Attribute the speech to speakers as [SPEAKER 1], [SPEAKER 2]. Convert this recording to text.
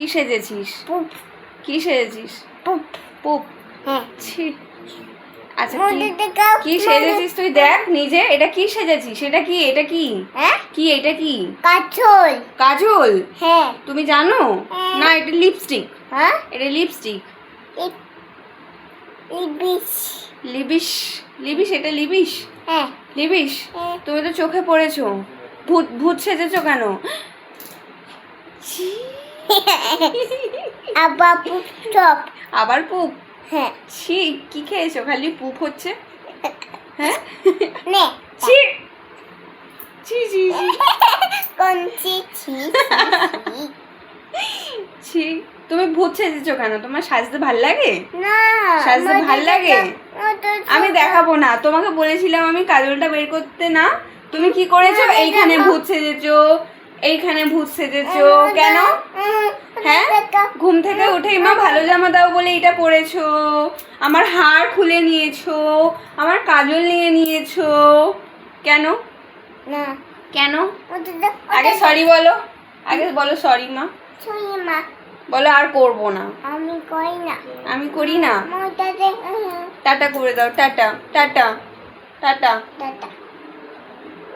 [SPEAKER 1] কি সেজেছিস?
[SPEAKER 2] পুপ
[SPEAKER 1] কি সেজেছিস?
[SPEAKER 2] পুপ
[SPEAKER 1] পুপ।
[SPEAKER 2] হ্যাঁ
[SPEAKER 1] ছি। আচ্ছা
[SPEAKER 2] মধ্যে দেখাও
[SPEAKER 1] কি সেজেছিস তুই? দেখ নিজে, এটা কি সেজেছিস? এটা কি? এটা কি?
[SPEAKER 2] হ্যাঁ
[SPEAKER 1] কি এটা কি?
[SPEAKER 2] কাজল
[SPEAKER 1] কাজল?
[SPEAKER 2] হ্যাঁ
[SPEAKER 1] তুমি জানো?
[SPEAKER 2] হ্যাঁ।
[SPEAKER 1] না এটা লিপস্টিক।
[SPEAKER 2] হ্যাঁ
[SPEAKER 1] এটা লিপস্টিক।
[SPEAKER 2] লিবিস
[SPEAKER 1] লিবিশ। লিবিশ, এটা লিবিশ।
[SPEAKER 2] হ্যাঁ
[SPEAKER 1] লিবিশ।
[SPEAKER 2] হ্যাঁ।
[SPEAKER 1] তুমি তো চোখে পড়েছো। ভূত ভূত সেজেছো কেন? ছি।
[SPEAKER 2] আবার পুপ চপ
[SPEAKER 1] আবার পুপ?
[SPEAKER 2] হ্যাঁ
[SPEAKER 1] ছি, কি খেয়েছো? খালি পুপ হচ্ছে। হ্যাঁ
[SPEAKER 2] নে
[SPEAKER 1] ছি ছি ছি ছি।
[SPEAKER 2] কঞ্চি ছি
[SPEAKER 1] ছি, তুমি ভূত সেজেছো কেন? তোমার সাজতে ভাল লাগে?
[SPEAKER 2] না
[SPEAKER 1] সাজতে
[SPEAKER 2] মধ্যে
[SPEAKER 1] ভাল লাগে?
[SPEAKER 2] দেখাও,
[SPEAKER 1] আমি দেখাবো না তোমাকে, বলেছিলাম আমি কাজলটা বের করতে না। তুমি কি করেছো? এইখানে ভূত সেজেছো, এইখানে ভূত সেজেছো কেন? হ্যাঁ ঘুম থেকে উঠেই মা ভালো জামা দাও বলে এটা পরেছো, আমার হাড় খুলে নিয়েছো, আমার কাজল নিয়ে নিয়েছো কেন?
[SPEAKER 2] না
[SPEAKER 1] কেন?
[SPEAKER 2] মধ্যে দেখাও,
[SPEAKER 1] আগে সরি বলো, আগে বলো সরি মা,
[SPEAKER 2] ছুঁই মা
[SPEAKER 1] বলো আর করবো না।
[SPEAKER 2] আমি করি না
[SPEAKER 1] আমি করি না।
[SPEAKER 2] মধ্যে দেখাও
[SPEAKER 1] টাটা করে দাও, টাটা টাটা টাটা।
[SPEAKER 2] টাটা